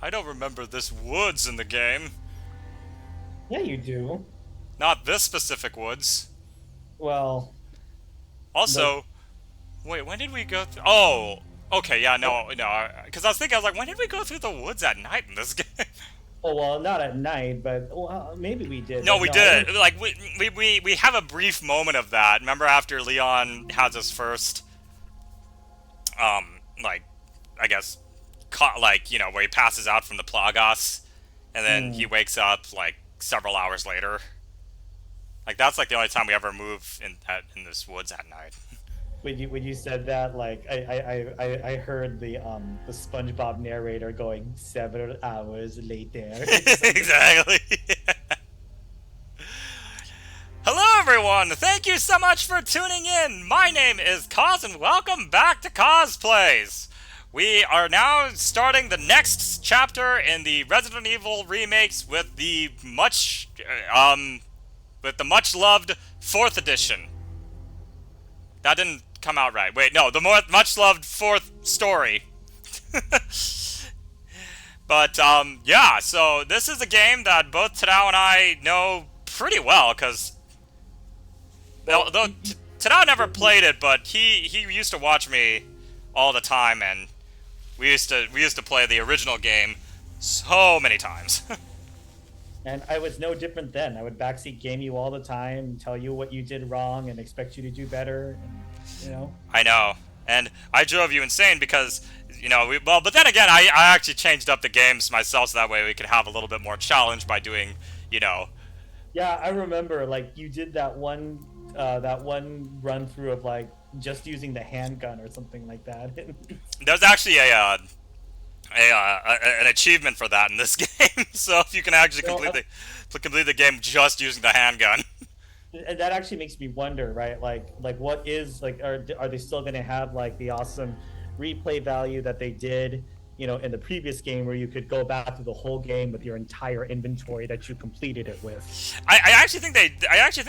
I don't remember this woods in the game. Yeah, you do. Not this specific woods. Well, the Also, wait, when did we go through? Oh, okay, yeah, oh, no, because I was thinking, I was like, when did we go through the woods at night in this game? well, not at night, but well, maybe we did. No, But we no, I did. don't. Like, we have a brief moment of that. Remember after Leon has his first, like, I guess, like, you know, where he passes out from the Plagas, and then he Hmm. wakes up, like, several hours later. Like, that's, like, the only time we ever move in this woods at night. When you said that, like I heard the SpongeBob narrator going 7 hours later. Exactly. Hello, everyone! Thank you so much for tuning in! My name is Cos, and welcome back to Cosplays! We are now starting the next chapter in the Resident Evil remakes with the much-loved 4th edition. That didn't come out right. Wait, no, the much-loved 4th story. But, yeah, so this is a game that both Tadao and I know pretty well, because Well, although Tadao never played it, but he used to watch me all the time, and we used to play the original game so many times. and I was no different then. I would backseat game you all the time, tell you what you did wrong, and expect you to do better. And, you know. I know, and I drove you insane because but then again, I actually changed up the games myself so that way we could have a little bit more challenge by doing you know Yeah, I remember like you did that one run through of like just using the handgun or something like that. there's actually an achievement for that in this game. So if you can actually Well, complete the game just using the handgun. and that actually makes me wonder, right? Like what is like are they still going to have like the awesome replay value that they did, in the previous game where you could go back through the whole game with your entire inventory that you completed it with? I actually think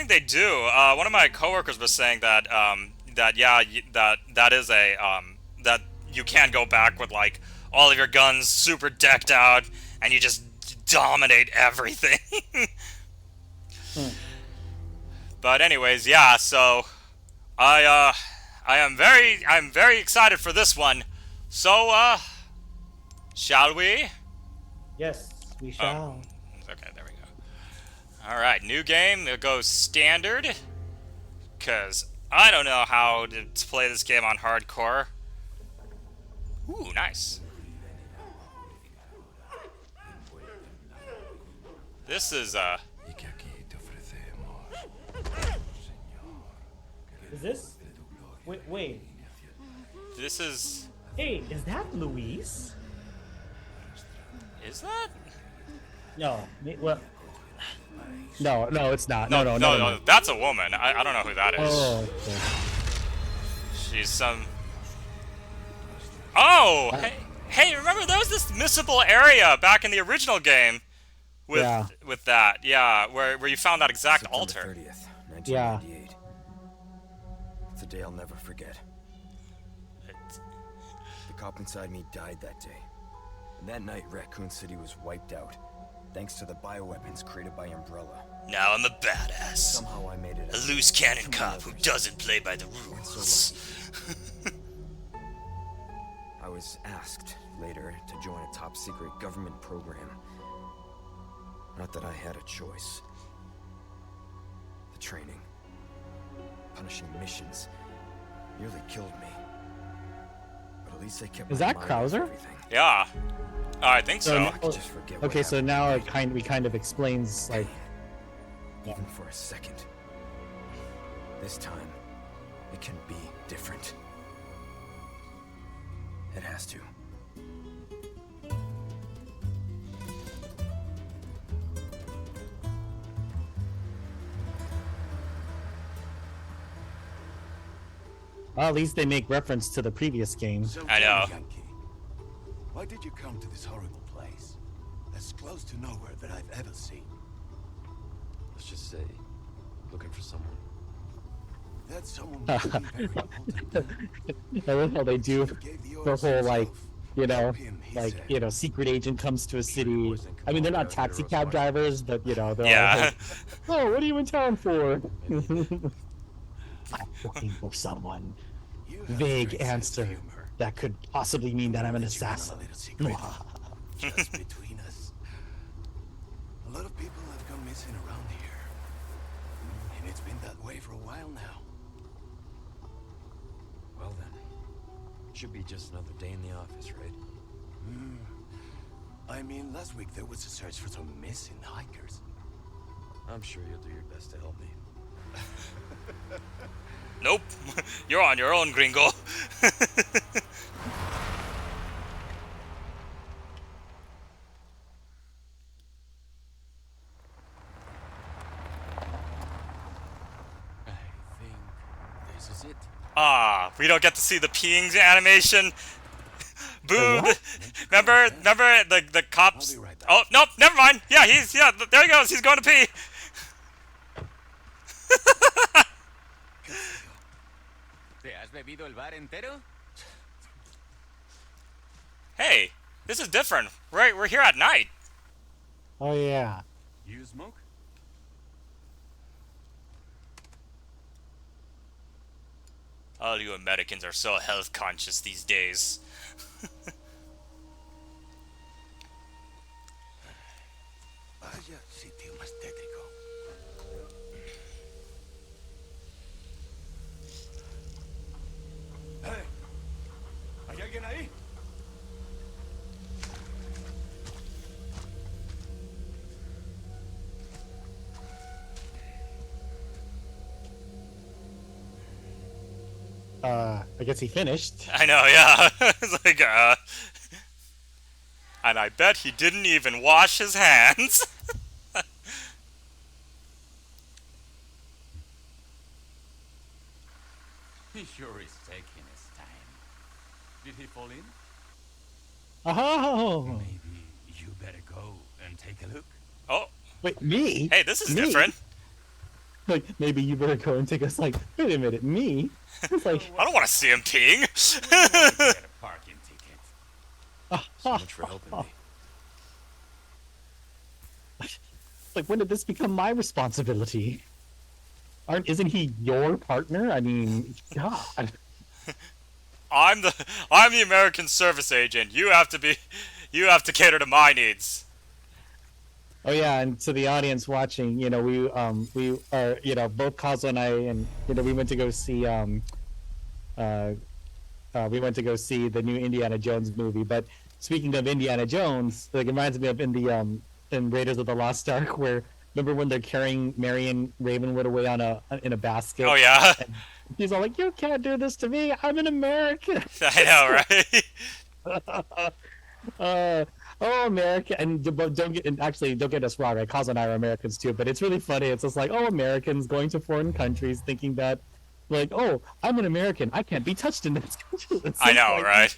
they do. One of my coworkers was saying that that is that you can go back with like all of your guns super decked out and you just dominate everything. Hmm. But anyways, yeah. So I'm very excited for this one. So shall we? Yes, we Oh, shall. okay. There we go. All right, new game. It goes standard. Cause I don't know how to play this game on hardcore. Ooh, nice. This is Is this? Wait. this is Hey, is that Luis? is that? No. Well, no, it's not. No, No, no, no, never no. mind. That's a woman. I don't know who that is. Oh, okay. She's some. Oh, Uh, hey, remember there was this missable area back in the original game with Yeah. with that, yeah, where you found that exact September altar. 30th, Yeah. 1998. It's a day I'll never forget. The cop inside me died that day. And that night, Raccoon City was wiped out, thanks to the bioweapons created by Umbrella. Now I'm a badass, Somehow I made it a out. loose cannon Too many cop who others doesn't play by the weren't so rules. I was asked later to join a top secret government program. Not that I had a choice. The training, punishing missions, nearly killed me. But at least I kept Is my that mind off Krauser? everything. Yeah, I think So so. now- I could just forget what Okay, so happened. now we kind of explains like Even for a second. This time, it can be different. It has to. well, at least they make reference to the previous game. So I tell know. me, Yankee, why did you come to this horrible place? As close to nowhere that I've ever seen. Let's just say, looking for someone. That someone must be very important. I love how they do You gave the the orders whole like yourself. You know, Help him, he like, said. you know, secret agent comes to a city. wasn't I mean, they're not Kamari taxi Heroes cab watching. drivers, but you know, they're all Yeah. like, "Oh, what are you in town for?" Maybe he did. I'm looking for someone. You have a Vague great sense of answer humor. that could possibly mean that I'm an Let you in on a assassin. little secret. Just between us. A lot of people have gone missing around here. And it's been that way for a while now. Well then, should be just another day in the office, right? I mean, last week there was a search for some missing hikers. I'm sure you'll do your best to help me. Nope. You're on your own, Gringo. I think this is it. Ah, we don't get to see the peeing animation. Boo! what? Remember the cops? I'll be right back. Oh nope, never mind. Yeah, there he goes. He's going to pee. ¿Te has bebido el bar entero? Hey, this is different. We're here at night. Oh yeah. You smoke? All you Americans are so health conscious these days. Vaya sitio más tétrico. ¡Hey! ¿Hay alguien ahí? I guess he finished. I know, yeah. It's like, and I bet he didn't even wash his hands. He sure is taking his time. Did he fall in? Oh, Maybe you better go and take a look. Oh, wait, me? hey, this is Me? different. Like, maybe you better go and take us. Like, wait a minute, me? It's like, I don't want to see him peeing. Get a parking ticket. So much for helping me. like, when did this become my responsibility? Isn't he your partner? I mean, God. I'm the American service agent. You have to cater to my needs. Oh yeah, and to the audience watching, you know, we are, you know, both Kazu and I, and you know, we went to go see the new Indiana Jones movie. But speaking of Indiana Jones, like, it reminds me of in Raiders of the Lost Ark, where remember when they're carrying Marion Ravenwood away in a basket? Oh yeah, And he's all like, "You can't do this to me. I'm an American." I know, right? Oh, America, and don't get us wrong, right? Kaz and I are Americans too, but it's really funny. It's just like, oh, Americans going to foreign countries thinking that, like, oh, I'm an American, I can't be touched in this country. It's I just know, like, right?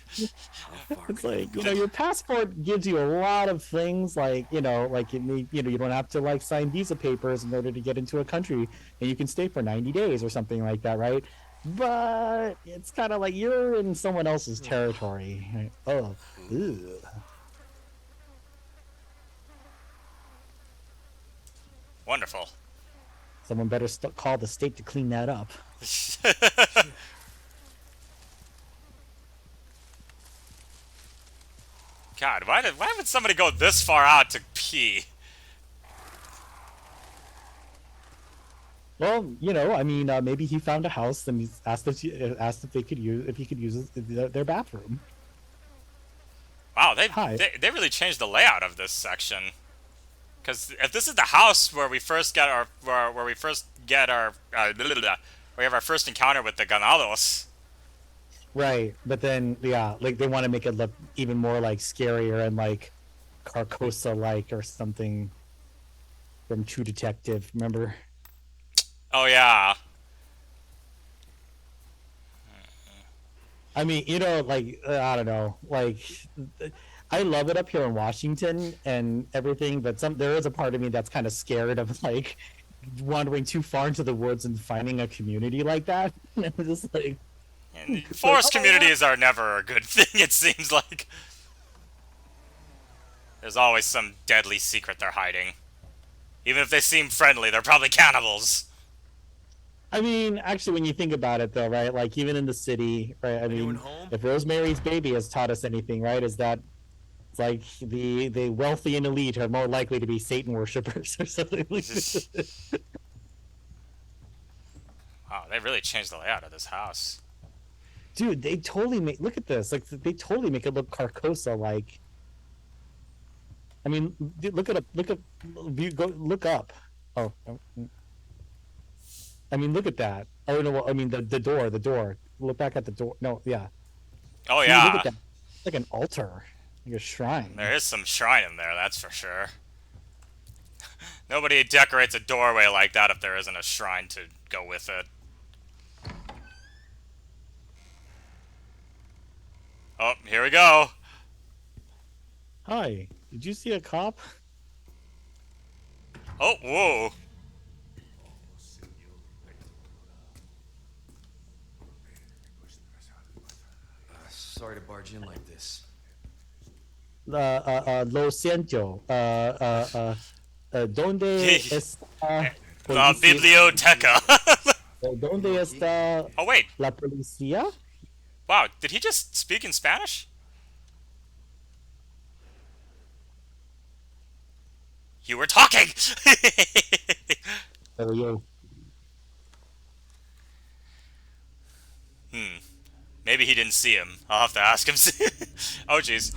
How far It's could like, you you know, your passport gives you a lot of things, like, you know, like you don't have to like sign visa papers in order to get into a country, and you can stay for 90 days or something like that, right? But it's kind of like you're in someone else's territory. Right? Oh, ugh. Wonderful. Someone better call the state to clean that up. God, why would somebody go this far out to pee? Well, you know, I mean, maybe he found a house and he's asked if he could use their bathroom. Wow, Hi. they really changed the layout of this section. Because if this is the house where we first get our where we have our first encounter with the Ganados. Right, but then yeah, like they want to make it look even more like scarier and like Carcosa like or something from True Detective. Remember? Oh yeah. I mean, you know, like I don't know, like I love it up here in Washington and everything, but there is a part of me that's kind of scared of like wandering too far into the woods and finding a community like that. And I'm just like, And forest communities are never a good thing. It seems like. There's always some deadly secret they're hiding. Even if they seem friendly, they're probably cannibals. I mean, actually, when you think about it, though, right? Like even in the city, right? I Anyone mean, home? if Rosemary's Baby has taught us anything, right, is that it's like the wealthy and elite are more likely to be Satan worshippers or something like that. Wow, they really changed the layout of this house. Dude, they totally make look at this. Like they totally make it look Carcosa like. I mean, dude, look up, go look up. Oh, I mean, look at that. Oh no, I mean the door. Look back at the door. No, yeah. Oh See, look yeah, at that. It's like an altar, like a there shrine. is some shrine in there, that's for sure. Nobody decorates a doorway like that if there isn't a shrine to go with it. Oh, here we go. Hi, did you see a cop? Oh, whoa. Sorry to barge in like this. Lo siento. ¿Dónde está La policía? biblioteca. ¿Dónde está Oh, wait. la policía? Wow, did he just speak in Spanish? You were talking! There we go. Maybe he didn't see him. I'll have to ask him. Oh, jeez.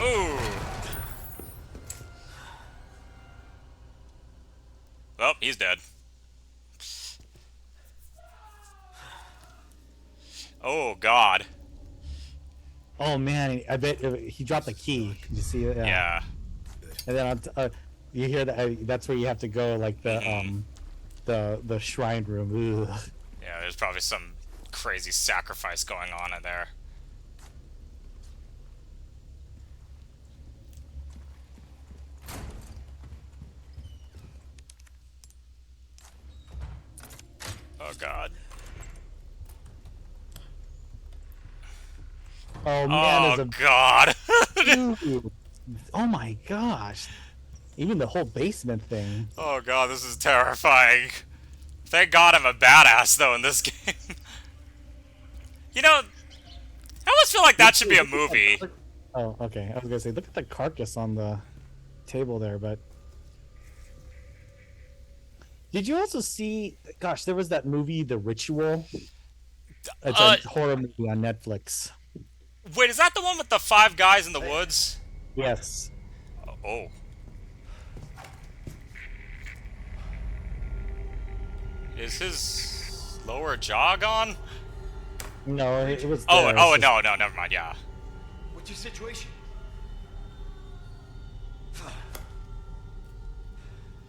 Ooh. Well, he's dead. Oh, God. Oh man, I bet he dropped the key. Did you see it? Yeah. And then you hear that that's where you have to go, like the shrine room. Ugh. Yeah, there's probably some crazy sacrifice going on in there. Oh, God. Oh man, Oh, there's a God. dude. Oh my gosh. Even the whole basement thing. Oh, God, this is terrifying. Thank God I'm a badass, though, in this game. You know, I almost feel like that should be a movie. Oh, okay. I was gonna say, look at the carcass on the table there, but did you also see? Gosh, there was that movie, The Ritual. It's a horror movie on Netflix. Wait, is that the one with the 5 guys in the woods? Yes. Oh. Is his lower jaw gone? No, it was. Oh, there. oh, It's just- no, never mind, yeah. What's your situation? What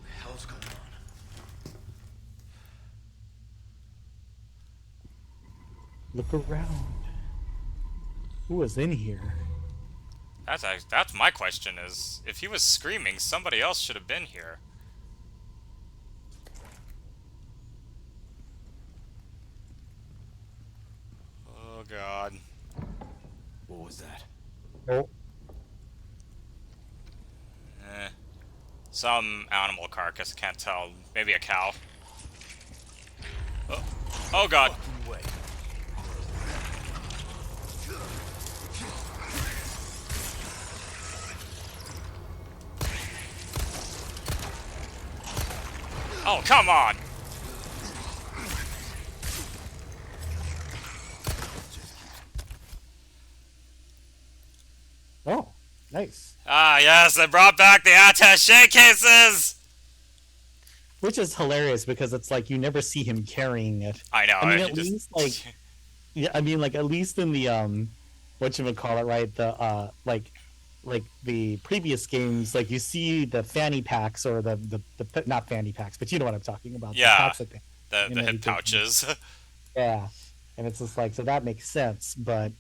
the hell's going on? Look around. Who was in here? That's my question is, if he was screaming, somebody else should have been here. Oh, God. What was that? Oh, Eh. Some animal carcass, can't tell. Maybe a cow. Oh, oh, God. Fucking way. Oh, come on! oh, nice. Ah, yes, they brought back the attaché cases! Which is hilarious because it's like you never see him carrying it. I know. I mean, he at just- least like, yeah, I mean, like at least in the whatchamacallit, right? The like the previous games, like you see the fanny packs or the not fanny packs, but you know what I'm talking about. The Yeah. packs that they, the you the know, hip you can- pouches. yeah, and it's just like so that makes sense, but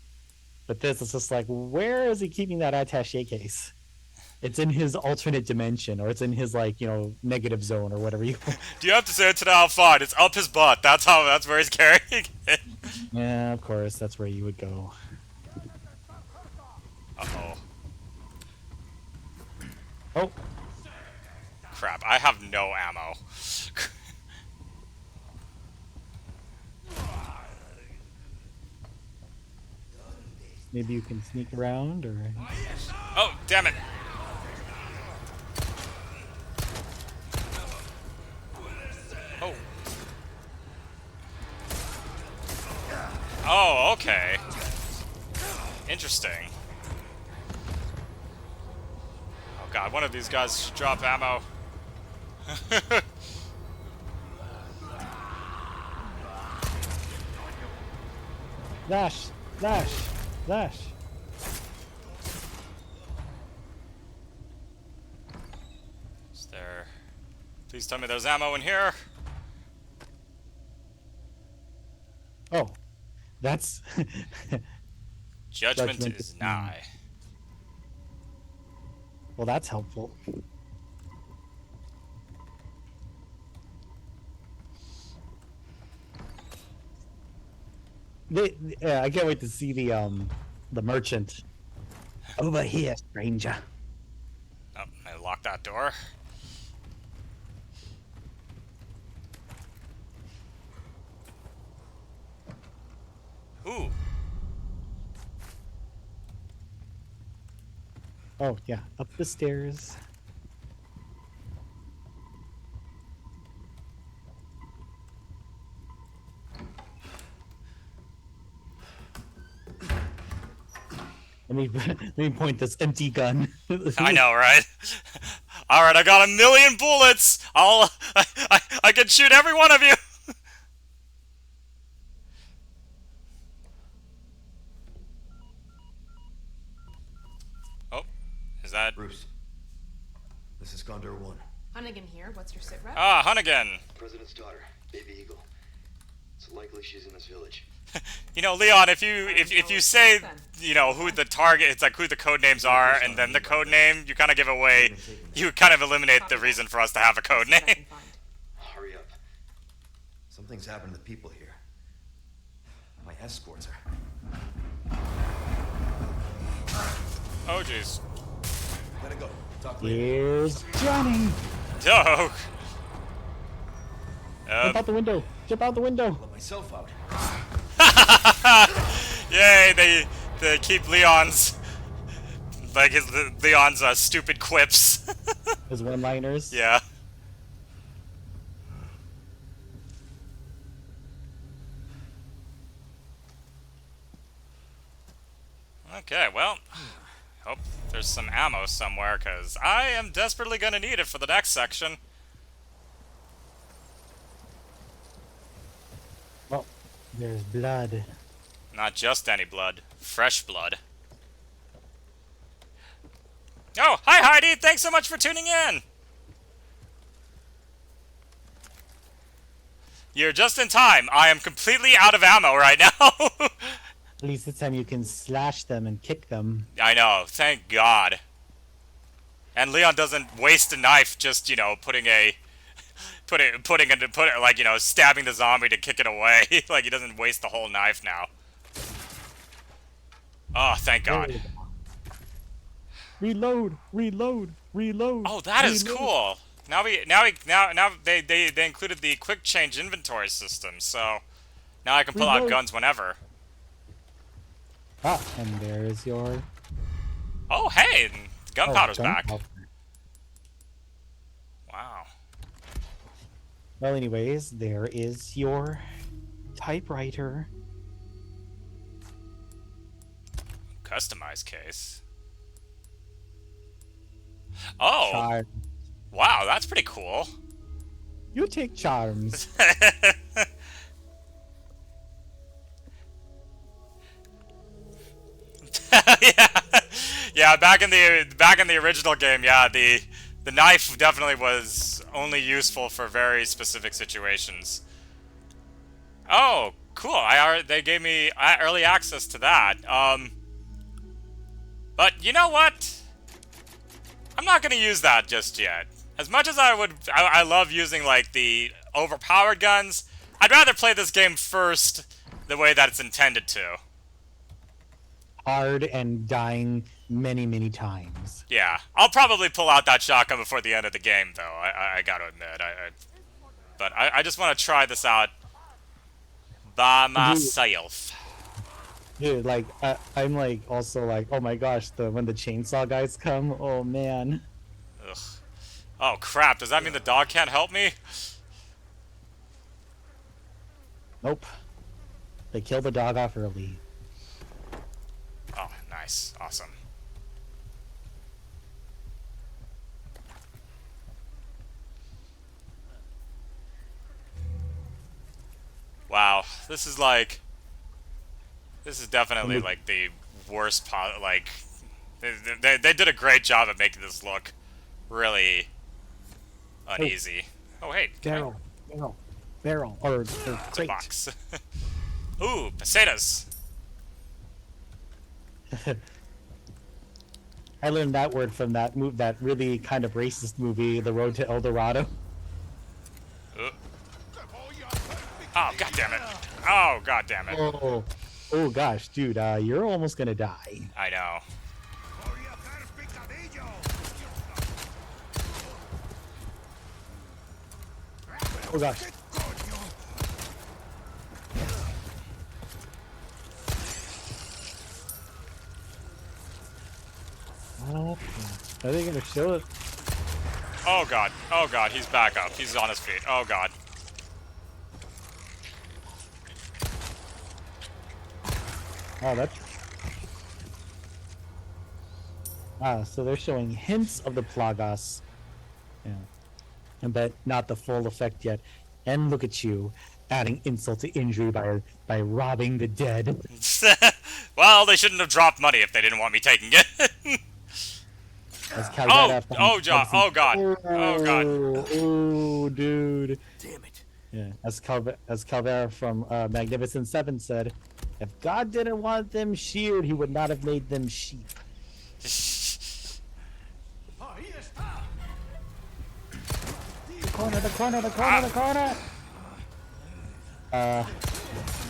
this is just like where is he keeping that attaché case? It's in his alternate dimension, or it's in his like negative zone or whatever you. Do you have to say it to now? Fine, it's up his butt. That's where he's carrying it. Yeah, of course, that's where you would go. Uh-oh. Oh, Crap, I have no ammo. maybe you can sneak around, or Oh, damn it. Oh. Oh, okay. Interesting. Oh god, one of these guys should drop ammo. Dash, dash, dash. Is there... Please tell me there's ammo in here. Oh, that's Judgment Judgment is is nigh. well, that's helpful. Yeah, I can't wait to see the merchant over here, stranger. Oh, I locked that door. Ooh. Oh yeah, up the stairs. Let me let me point this empty gun. I know, right? Alright, I got 1,000,000 bullets! I can shoot every one of you! Oh, is that... Bruce, this is Condor 1. Hunnigan here. What's your sit rep? Ah, Hunnigan! President's daughter, Baby Eagle. It's likely she's in this village. You know, Leon, if you say, you know, who the target, it's like who the code names are, and then the code name, you kind of give away, you kind of eliminate the reason for us to have a code name. Hurry up. Something's happened to the people here. My escorts are... Oh, jeez. Gotta go. Talk later. Here's Johnny. Dope. Jump out the window. Jump out the window. Let myself out. Yay, they keep Leon's, like Leon's stupid quips. His one-liners. Yeah. Okay, well, hope there's some ammo somewhere, because I am desperately going to need it for the next section. Oh, there's blood. Not just any blood. Fresh blood. Oh, hi Heidi! Thanks so much for tuning in! You're just in time. I am completely out of ammo right now. At least this time you can slash them and kick them. I know, thank God. And Leon doesn't waste a knife just, you know, putting like, you know, stabbing the zombie to kick it away. Like, he doesn't waste the whole knife now. Oh, thank God. Reload, reload, reload. Oh, that is reload. cool. Now they included the quick change inventory system, so now I can pull out Reload. guns whenever. Ah, and there's your Oh, hey, gunpowder's back. gunpowder. Wow. Well, anyways, there is your typewriter. Customized case. Oh, Charm. wow, that's pretty cool. You take charms. Yeah, yeah. Back in the original game, yeah, the knife definitely was only useful for very specific situations. Oh, cool! They gave me early access to that. But you know what? I'm not gonna use that just yet. As much as I love using like the overpowered guns, I'd rather play this game first the way that it's intended to. Hard and dying many times. Yeah, I'll probably pull out that shotgun before the end of the game, though. I gotta admit, but I just want to try this out by myself. Dude, like I'm like also like, oh my gosh, when the chainsaw guys come, oh man. Ugh. Oh crap! Does that mean the dog can't help me? Nope. They kill the dog off early. Oh, nice, awesome. Wow, this is definitely like the worst like they did a great job at making this look really uneasy. Oh hey, Barrel, or it's a crate. box. Ooh, pesetas. I learned that word from that that really kind of racist movie, The Road to El Dorado. Oh god damn it! Oh god damn it! Oh gosh, dude, you're almost gonna die. I know. Oh gosh. Are they gonna show it? Oh god. Oh god, he's back up. He's on his feet. Oh god. Oh, that's... so they're showing hints of the Plagas. Yeah. But not the full effect yet. And look at you, adding insult to injury by robbing the dead. Well, they shouldn't have dropped money if they didn't want me taking it. Oh god. Oh god. Oh god. Oh, dude. Damn it. Yeah, as Calvera from Magnificent Seven said, if God didn't want them sheared, he would not have made them sheep. The corner!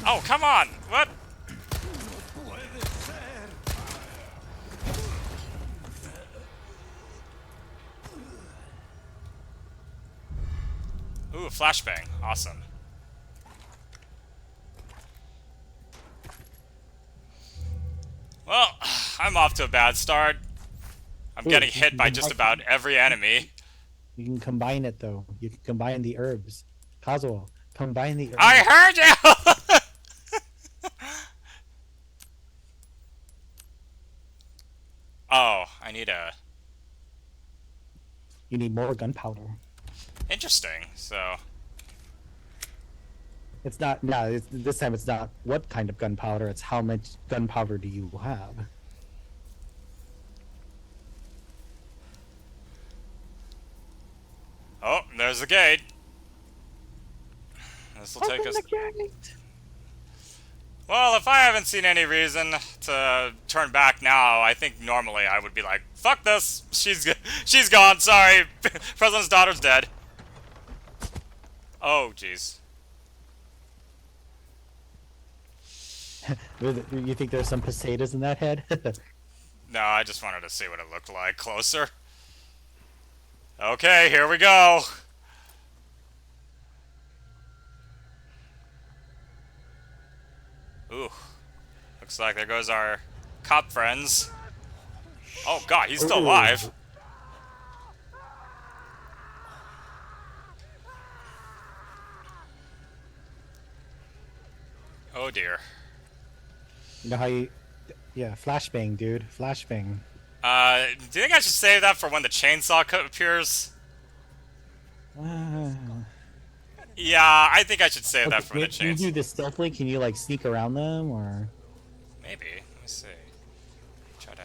Oh, come on! What? Ooh, a flashbang. Awesome. Well, I'm off to a bad start. I'm getting hit by just about every enemy. You can combine it, though. You can combine the herbs. Kazuo, combine the herbs. I heard you! Oh, I need a... You need more gunpowder. Interesting, so... It's not, no, this time it's not what kind of gunpowder, it's how much gunpowder do you have. Oh, there's the gate. This will take us... Well, if I haven't seen any reason to turn back now, I think normally I would be like, fuck this, she's gone, sorry, President's daughter's dead. Oh, jeez. You think there's some pesetas in that head? No, I just wanted to see what it looked like closer. Okay, here we go. Ooh. Looks like there goes our cop friends. Oh god, he's still alive. Oh dear. You know how you... Yeah, flashbang, dude. Flashbang. Do you think I should save that for when the chainsaw appears? Yeah, I think I should save that for when the chainsaw... Can you do this stealthily? Can you, like, sneak around them, or...? Maybe. Let me see. Try to...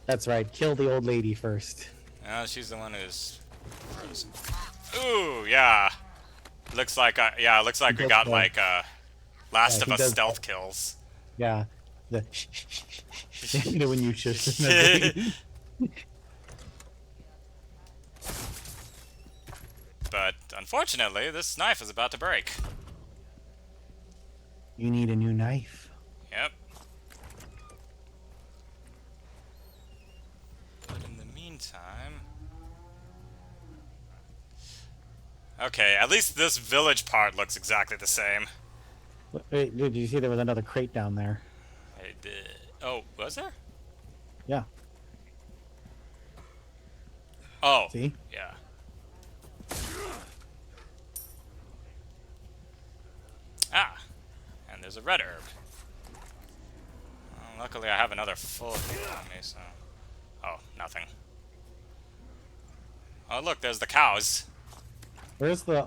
That's right. Kill the old lady first. Oh, she's the one who's frozen. Ooh, yeah. Looks like, yeah, looks like we got, like, Last of Us stealth kills. Yeah. The you know when you shush. but unfortunately, this knife is about to break. You need a new knife. Yep. But in the meantime... Okay, at least this village part looks exactly the same. Wait, did you see there was another crate down there? Oh, was there? Yeah. Oh, See? yeah. Ah, and there's a red herb. Well, luckily I have another full heal on me, so... Oh, nothing. Oh, look, there's the cows. Where's the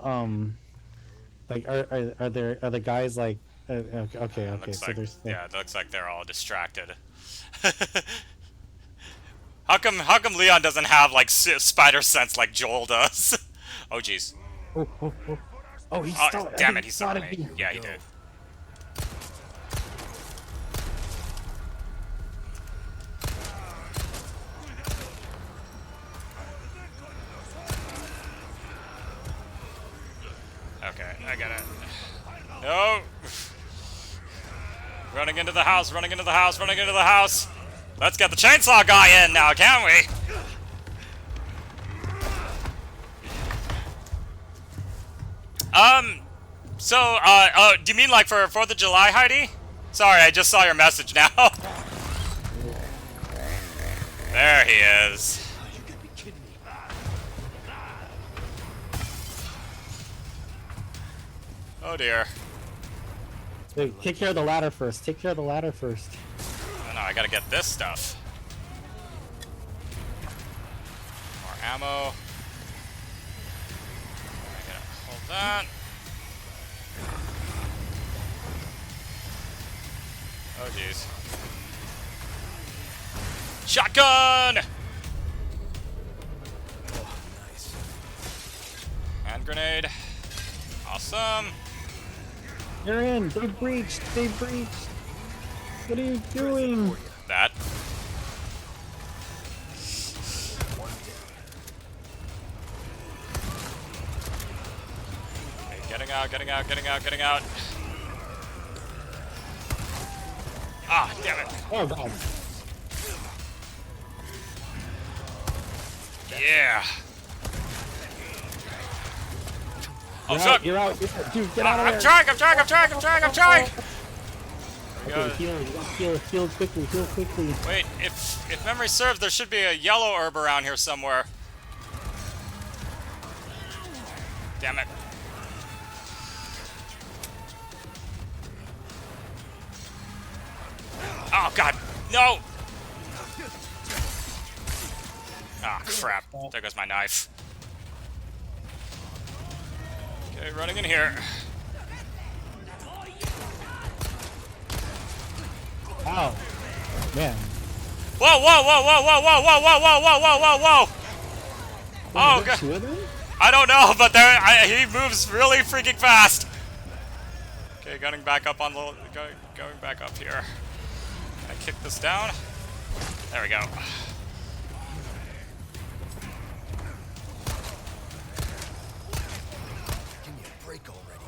like are the guys like okay, Looks so like, there's yeah, it looks like they're all distracted. How come Leon doesn't have like spider sense like Joel does? Oh jeez. oh he Oh stole it. damn it, he saw me. Yeah, he did. Okay, I got it. No! Running into the house, running into the house, running into the house! Let's get the chainsaw guy in now, can't we? Do you mean like for 4th of July, Heidi? Sorry, I just saw your message now. There he is. Oh dear. Wait, take care of the ladder first. Take care of the ladder first. Oh no, I gotta get this stuff. More ammo. I gotta hold that. Oh jeez. Shotgun! Oh, nice. Hand grenade. Awesome. You're in. They breached. They breached. What are you doing? That. Okay, getting out, getting out, getting out, getting out. Ah, damn it. Oh god. Yeah. Oh, You're fuck. out. You're out. Dude, get out of there. I'm trying, I'm trying, I'm trying, I'm trying, I'm trying. Okay, heal quickly. Heal quickly. Wait, if memory serves, there should be a yellow herb around here somewhere. Damn it. Oh god, no! Ah, crap. There goes my knife. Okay, running in here. Ow. Man. Whoa, whoa, whoa, whoa, whoa, whoa, whoa, whoa, whoa, whoa, whoa, whoa, whoa! Oh god. Two of them? I don't know, but he moves really freaking fast. Okay, going back up on the going back up here. Can I kick this down? There we go. Give me a break already.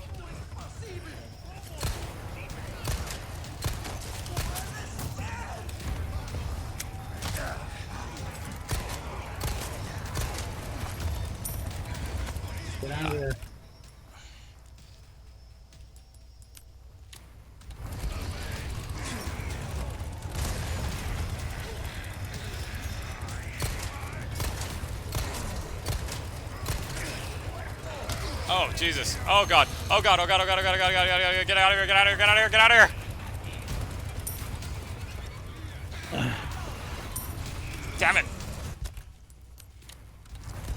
Get out of here. Oh Jesus! Oh god! Oh god! Oh god! Oh god! Oh god! Oh god! Oh god! Oh god! Get out of here! Get out of here! Get out of here! Get out of here! Damn it!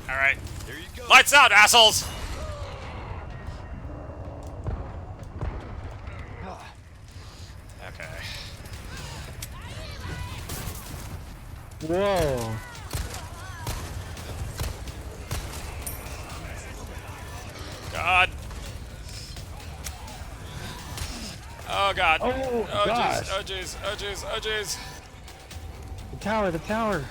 All right. There you go. Lights out, assholes! Okay. Whoa. God. Oh god. Oh, Oh gosh. jeez. Oh jeez. Oh jeez. Oh jeez. The tower. The tower.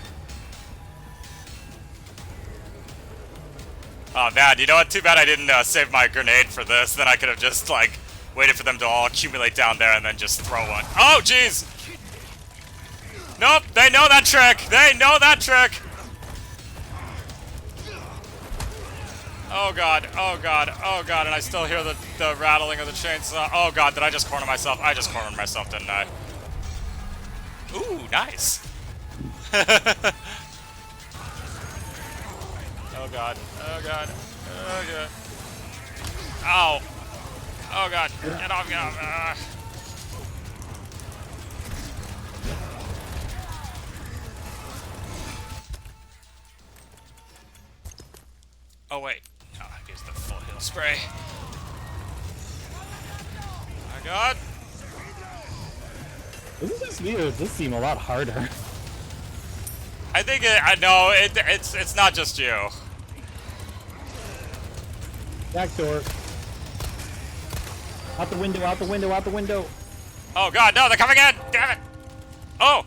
Oh man, you know what? Too bad I didn't save my grenade for this. Then I could have just like waited for them to all accumulate down there and then just throw one. Oh jeez! Nope, they know that trick. They know that trick. Oh god, oh god, oh god, and I still hear the rattling of the chainsaw. Oh god, did I just corner myself? I just cornered myself, didn't I? Ooh, nice. Oh god, oh god, oh god. Ow. Oh god, get off, get off. Oh wait, oh, I used the full heal spray. Oh my god. This is just weird. This seemed a lot harder. I think I know it's not just you. Back door. Out the window, out the window, out the window. Oh god, no, they're coming in! Damn it! Oh!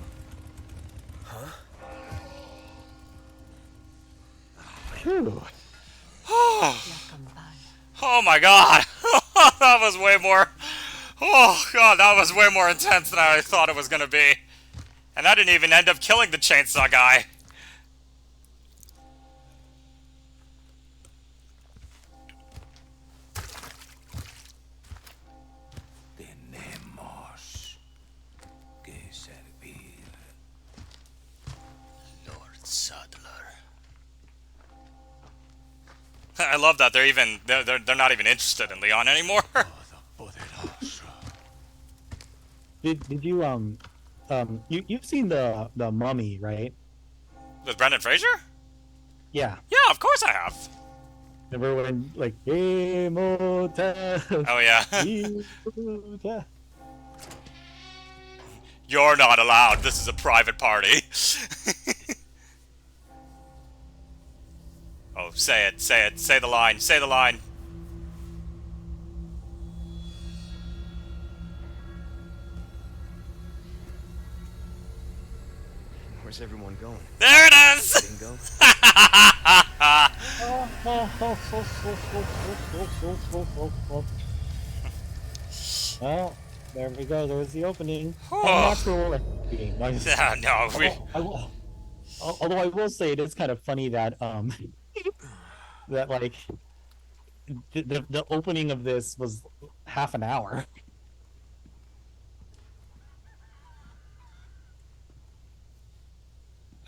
Phew. Oh my god! That was way more... Oh god, that was way more intense than I thought it was gonna be. And that didn't even end up killing the chainsaw guy. Tenemos que servir. Lord Sadler. I love that they're not even interested in Leon anymore. Todopoderoso. Did you you've seen the Mummy, right? With Brendan Fraser? Yeah. Yeah, of course I have. Remember when like Imhotep? Oh yeah. Imhotep. You're not allowed. This is a private party. Oh, say it, say it, say the line, say the line. Where's everyone going? There it is! Bingo? Well, there we go. There's the opening. Oh. Natural ending. Yeah, no, we... Although I will say it is kind of funny that that like the opening of this was half an hour.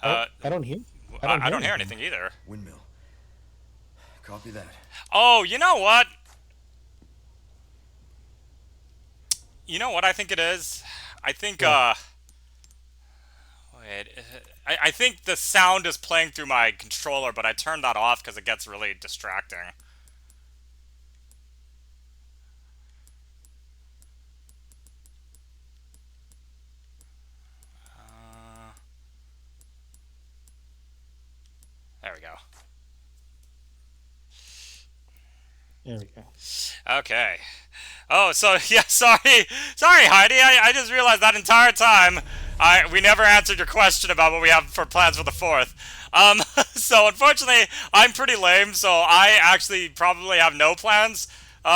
I don't hear. I don't hear anything either. Windmill. Copy that. Oh, you know what? You know what I think it is? I think, wait, I think the sound is playing through my controller, but I turned that off because it gets really distracting. There we go. There we go. Okay. Oh, so yeah, sorry, Heidi. I just realized that entire time we never answered your question about what we have for plans for the 4th. So unfortunately, I'm pretty lame. So I actually probably have no plans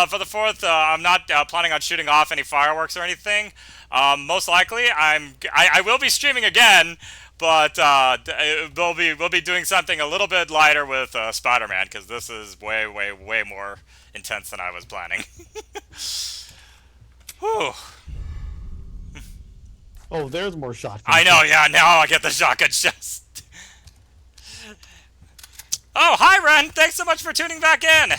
for the 4th. I'm not planning on shooting off any fireworks or anything. Most likely, I will be streaming again. But we'll be doing something a little bit lighter with Spider-Man, because this is way more intense than I was planning. Whew. Oh, there's more shotgun. I know, yeah, now I get the shotgun chest. Oh, hi Ren! Thanks so much for tuning back in!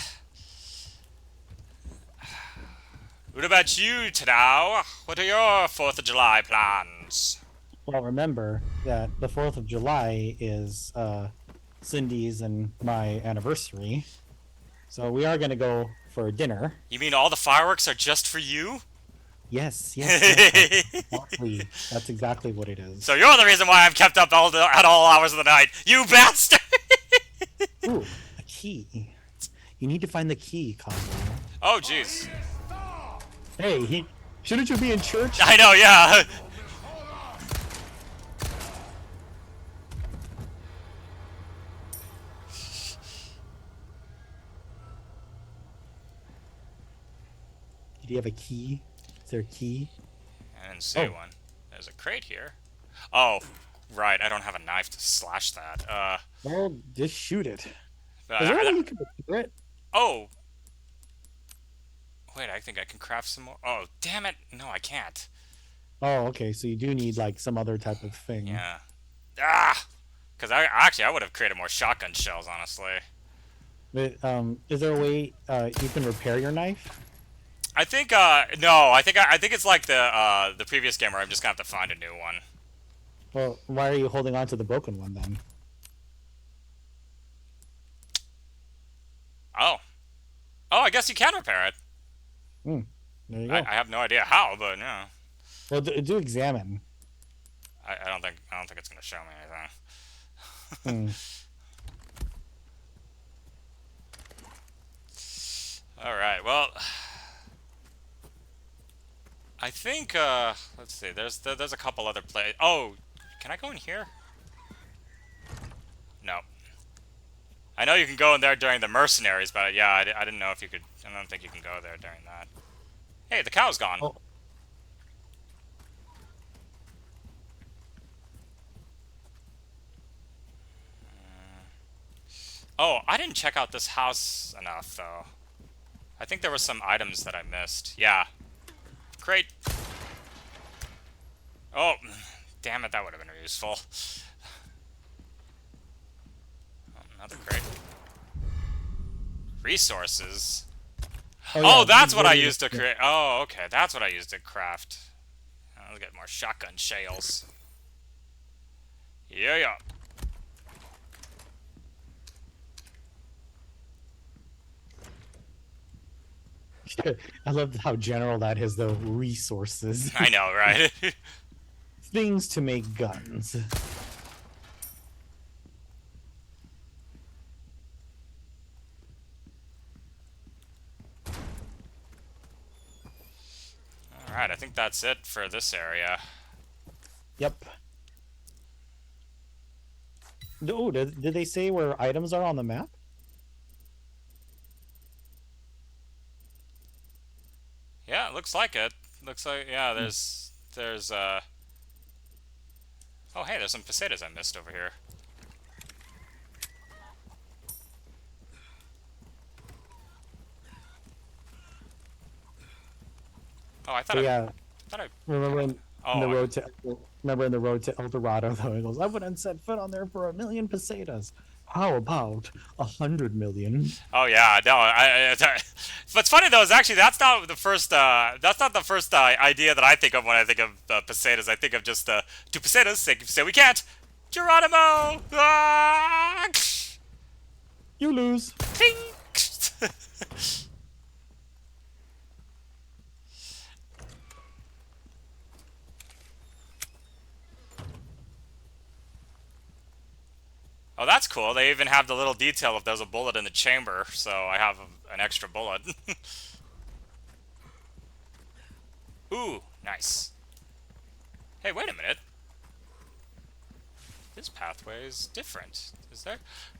What about you, Tadao? What are your 4th of July plans? Well, remember that the 4th of July is Cindy's and my anniversary. So we are going to go for dinner. You mean all the fireworks are just for you? Yes. Exactly. That's exactly what it is. So you're the reason why I'm kept up at all hours of the night. You bastard! Ooh, a key. You need to find the key, Cosmo. Oh, jeez. Hey, shouldn't you be in church? I know, yeah. you have a key? Is there a key? I didn't see Oh. one. There's a crate here. Oh, right. I don't have a knife to slash that. Well, just shoot it. But Is there a way you can repair it? oh. Wait, I think I can craft some more. Oh, damn it. No, I can't. Oh, okay. So you do need like some other type of thing. Yeah. Ah! Because I would have created more shotgun shells, honestly. But is there a way you can repair your knife? I think, no. I think it's like the previous game where I'm just gonna have to find a new one. Well, why are you holding on to the broken one then? Oh. Oh, I guess you can repair it. There you go. I have no idea how, but yeah. Well, do examine. I don't think it's gonna show me anything. All right. Well, I think let's see. There's a couple other places. Oh, can I go in here? No. I know you can go in there during the mercenaries, but yeah, I didn't know if you could. I don't think you can go there during that. Hey, the cow's gone. Oh. Oh, I didn't check out this house enough, though. I think there were some items that I missed. Yeah. Crate. Oh, damn it, that would have been useful. Oh, another crate. Resources. yeah, Oh, that's what I really- used to create. Oh, okay, that's what I used to craft. I'll get more shotgun shells. Yeah, yeah. I love how general that is, though. Resources. I know, right? Things to make guns. Alright, I think that's it for this area. Yep. Oh, did they say where items are on the map? Yeah, it looks like it. Looks like, yeah, there's, oh, hey, there's some pesetas I missed over here. Oh, I thought So, I, yeah. thought I, Remember in oh, the road to El Dorado, though, it goes, I wouldn't set foot on there for 1,000,000 pesetas. How about 100 million? oh yeah, no, what's funny though is actually that's not the first idea that I think of when I think of pesetas. I think of just two pesetas, say we can't. Geronimo! Ah! You lose. Ting! Oh, that's cool. They even have the little detail if there's a bullet in the chamber, so I have an extra bullet. Ooh, nice. Hey, wait a minute. This pathway is different. Is there?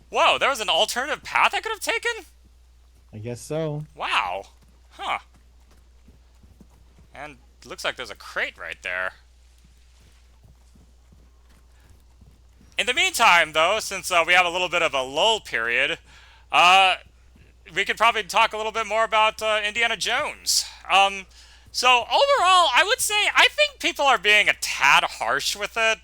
Whoa, there was an alternative path I could have taken? I guess so. Wow. Huh. And looks like there's a crate right there. In the meantime, though, since we have a little bit of a lull period, we could probably talk a little bit more about Indiana Jones. So overall, I would say I think people are being a tad harsh with it.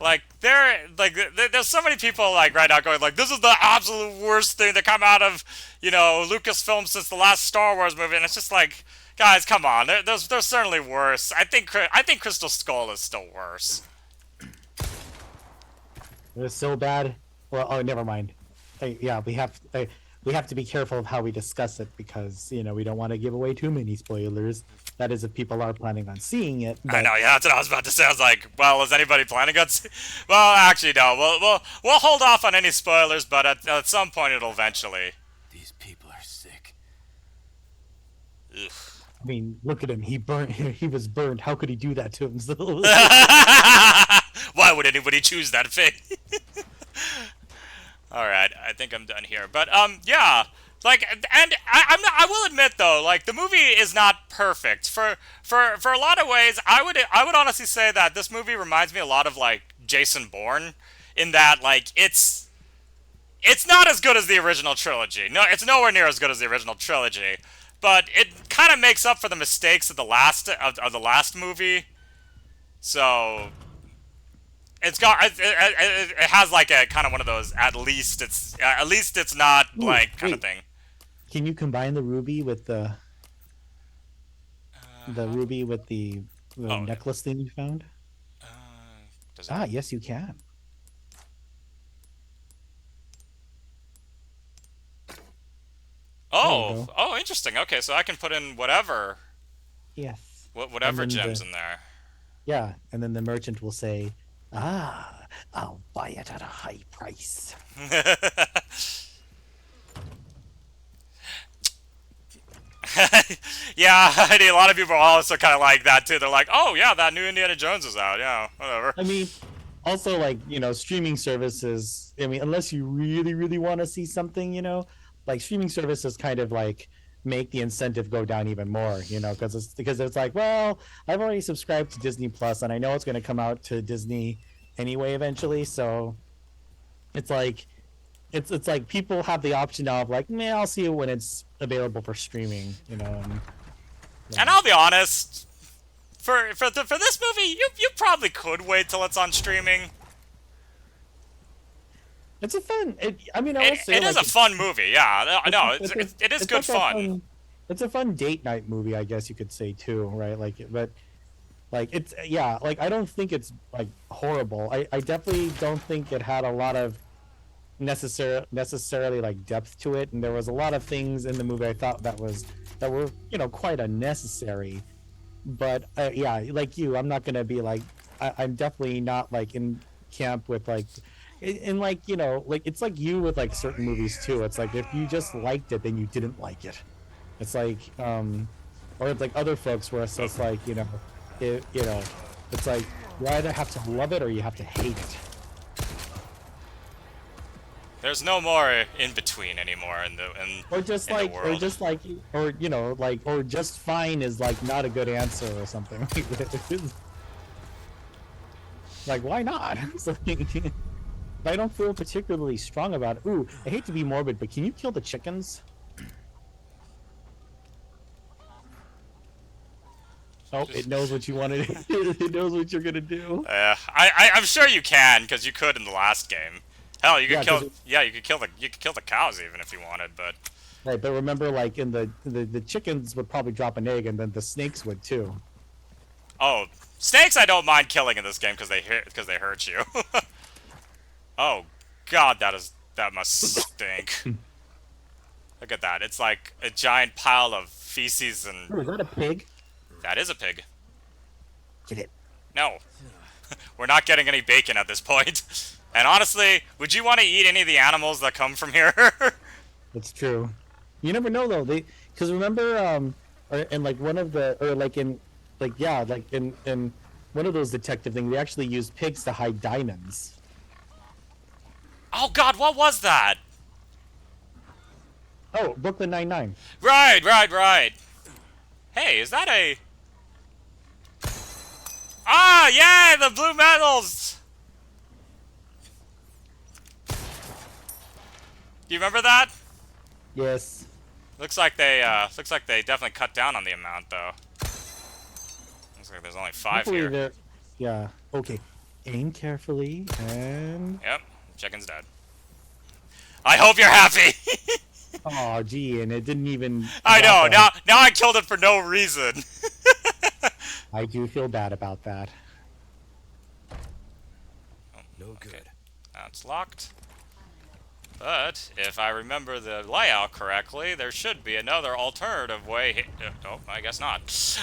Like there's so many people like right now going like, this is the absolute worst thing to come out of, you know, Lucasfilm since the last Star Wars movie, and it's just like, guys, come on, there's certainly worse. I think Crystal Skull is still worse. It was so bad. Well, oh, never mind. Yeah, we have to be careful of how we discuss it because we don't want to give away too many spoilers. That is, if people are planning on seeing it. I know, yeah, that's what I was about to say. I was like, well, is anybody planning on? Well, actually, no. We'll hold off on any spoilers, but at some point it'll eventually. These people are sick. Ugh. I mean, look at him. He was burned. How could he do that to himself? Why would anybody choose that fate? All right, I think I'm done here. But yeah, Like, and I'm not, I will admit though, like the movie is not perfect for a lot of ways. I would honestly say that this movie reminds me a lot of like Jason Bourne, in that like it's not as good as the original trilogy. No, it's nowhere near as good as the original trilogy, but it kind of makes up for the mistakes of the last movie. So it's got it has like a kind of one of those at least it's not Ooh, blank kind of wait. thing. Can you combine the ruby with the Uh, ruby with the oh, necklace thing you found? uh, does it? Ah, yes, you can. There you Oh, go. oh, interesting. Okay, so I can put in whatever, Yes. And whatever then gems in there. yeah, and then the merchant will say, "Ah, I'll buy it at a high price." Yeah, I mean, a lot of people are also kind of like that too. They're like, "Oh yeah, that new Indiana Jones is out. Yeah, whatever." I mean, also like, streaming services, I mean, unless you really, really want to see something, like streaming services kind of like make the incentive go down even more, because it's like, well, I've already subscribed to Disney Plus and I know it's going to come out to Disney anyway eventually, so it's like it's like people have the option now of like, man, I'll see it when it's available for streaming, and And yeah. I'll be honest, for this movie, you probably could wait till it's on streaming. It's a fun. I mean, I It will say it is like a fun movie. Yeah, it's no, it is it's good like a fun. fun. It's a fun date night movie, I guess you could say too, right? But like it's yeah, like I don't think it's like horrible. I definitely don't think it had a lot of necessarily like depth to it, and there was a lot of things in the movie I thought that were quite unnecessary. But yeah, like you, I'm not gonna be like I'm definitely not like in camp with like and like like it's like you with like certain movies too. It's like if you just liked it, then you didn't like it. It's like or it's like other folks where it's just like it, it's like you either have to love it or you have to hate it. There's no more in between anymore Or just in the like, or world. just like, or like, or just fine is like not a good answer or something. Like, why not? It's like, I don't feel particularly strong about it. Ooh, I hate to be morbid, but can you kill the chickens? Oh, it knows what you wanted. It knows what you're gonna do. I'm sure you can, because you could in the last game. Hell, you could Yeah, because kill. Yeah, you could kill the cows even if you wanted, but right, but remember, like in the chickens would probably drop an egg, and then the snakes would too. oh, snakes I don't mind killing in this game because they hurt you. Oh God, that must stink. Look at that. It's like a giant pile of feces and Ooh, is that a pig? that is a pig. Get it. No, we're not getting any bacon at this point. And honestly, would you want to eat any of the animals that come from here? That's true. You never know though. Because remember, or in like one of the, or like in, like yeah, like in one of those detective things, they actually use pigs to hide diamonds. Oh God, what was that? Oh, Brooklyn Nine-Nine. Right, right, right. Hey, is that a... Ah, yeah, the blue metals! Do you remember that? Yes. Looks like they definitely cut down on the amount, though. Looks like there's only 5 Hopefully here. they're, yeah. Okay. Aim carefully and. Yep, chicken's dead. I hope you're happy! Oh, gee, and it didn't even. I know, drop now I killed it for no reason. I do feel bad about that. No good. That's locked. But, if I remember the layout correctly, there should be another alternative way. Oh, I guess not.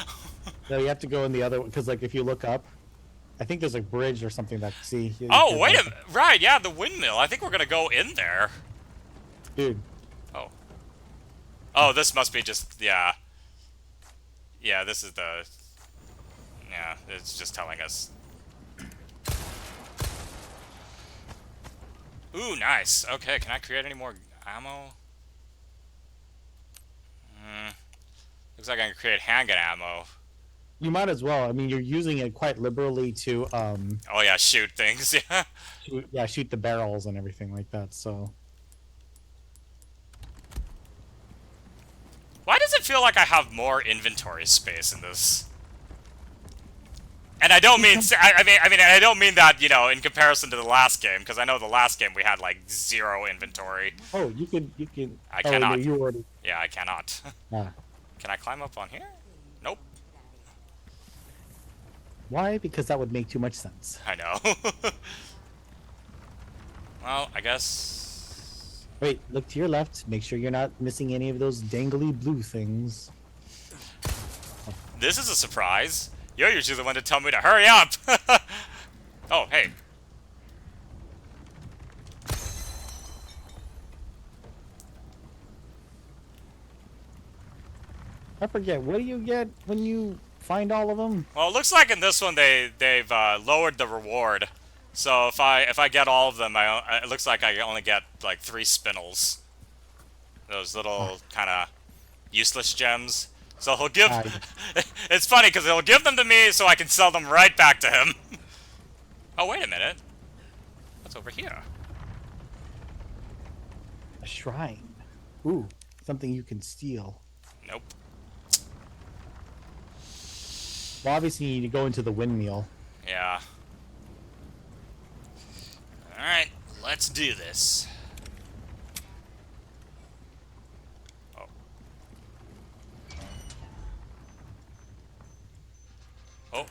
No, you have to go in the other one because, like, if you look up, I think there's a bridge or something that. See. Oh, wait a minute. Right, yeah, the windmill. I think we're gonna go in there. Dude. Oh. Oh, this must be just, yeah. Yeah, this is the... Yeah, it's just telling us. Ooh, nice. Okay, can I create any more ammo? Looks like I can create handgun ammo. You might as well. I mean, you're using it quite liberally to Oh yeah, shoot things. Yeah. shoot the barrels and everything like that. So Why does it feel like I have more inventory space in this? And I don't mean, I don't mean that, you know, in comparison to the last game, because I know the last game we had like 0 inventory. oh, you can. I Oh, cannot. you already. Yeah, I cannot. Ah. Can I climb up on here? Nope. Why? Because that would make too much sense. I know. Well, I guess. Wait, look to your left. Make sure you're not missing any of those dangly blue things. This is a surprise. You're usually the one to tell me to hurry up. Oh, hey. I forget. What do you get when you find all of them? Well, it looks like in this one they've lowered the reward. So if I get all of them, it looks like I only get like 3 spinels. Those little kind of useless gems. So he'll give. It's funny because he'll give them to me so I can sell them right back to him. Oh wait a minute. What's over here? A shrine. Ooh, something you can steal. Nope. Well, obviously you need to go into the windmill. Yeah. Alright, let's do this. Oh. Oh.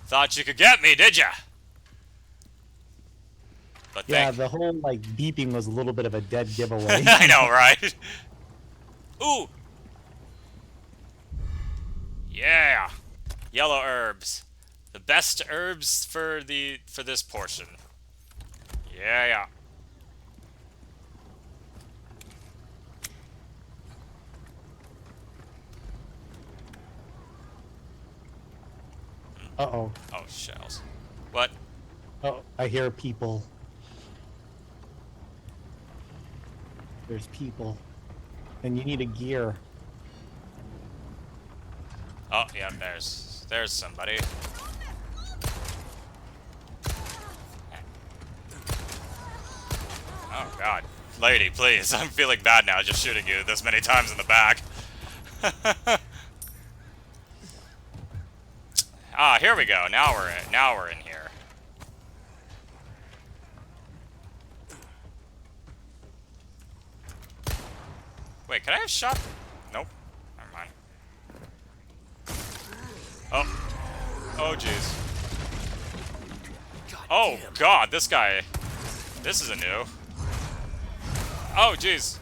Thought you could get me, did ya? But Yeah, the whole like beeping was a little bit of a dead giveaway. I know, right? Ooh. Yeah. Yellow herbs. The best herbs for this portion. Yeah, yeah. Uh-oh. Oh, shells. What? Oh, I hear people. There's people. And you need a gear. Oh, yeah, there's somebody. Oh, God. Lady, please. I'm feeling bad now just shooting you this many times in the back. Ah, here we go. Now we're in here. Wait, could I have shot? Nope. Never mind. Oh. Oh, jeez. Oh, God, this guy. This is a new. Oh, jeez.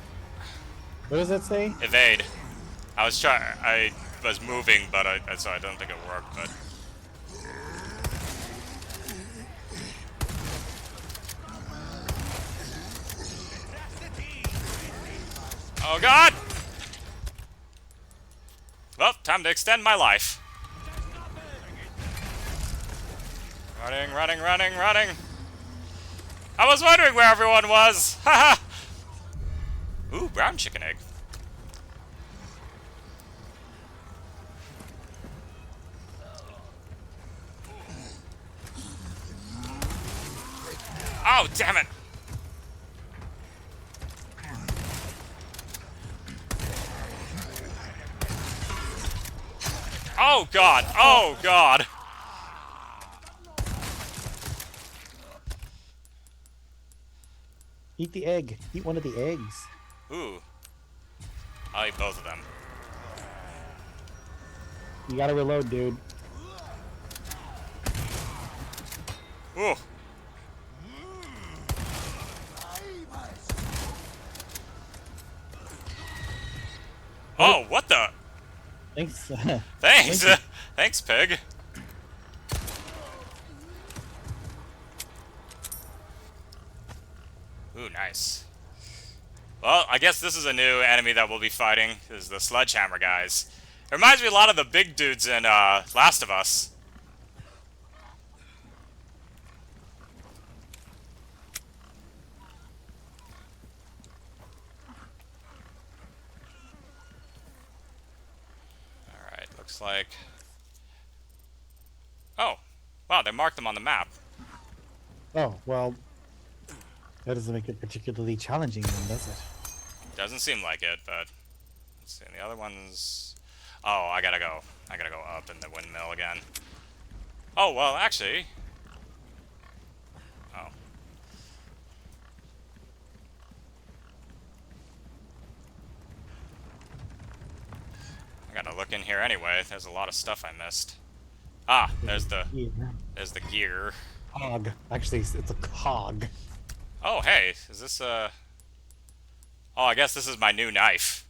What does that say? Evade. I was moving, but so I don't think it worked, but. Oh, God! Well, time to extend my life. Running, running, running, running. I was wondering where everyone was. Haha. Ooh, brown chicken egg. Oh, damn it. Oh, God. Oh, God. Eat the egg. Eat one of the eggs. Ooh. I'll eat both of them. You gotta reload, dude. Ooh. Oh, what the? Thanks. Thanks. Thank you. Thanks, pig. Ooh, nice. Well, I guess this is a new enemy that we'll be fighting, is the sledgehammer guys. It reminds me a lot of the big dudes in Last of Us. looks like... Oh, wow, they marked them on the map. Oh, well, that doesn't make it particularly challenging then, does it? Doesn't seem like it, but... Let's see, the other ones... Oh, I gotta go. I gotta go up in the windmill again. Oh, well, actually... Oh. I gotta look in here anyway. There's a lot of stuff I missed. Ah, there's the gear. Cog. Actually, it's a cog. Oh, hey, is this Oh, I guess this is my new knife.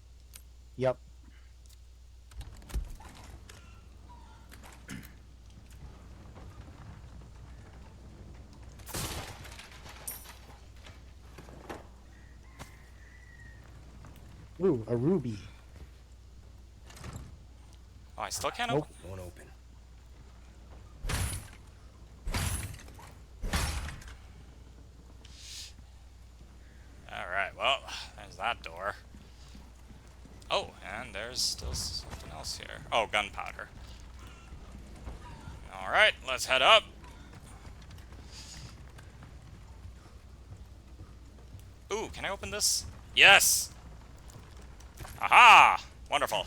Yep. Ooh, a ruby. Oh, I still can't Nope. open. Won't open. Alright, well, there's that door. Oh, and there's still something else here. Oh, gunpowder. Alright, let's head up. Ooh, can I open this? Yes! Aha! Wonderful.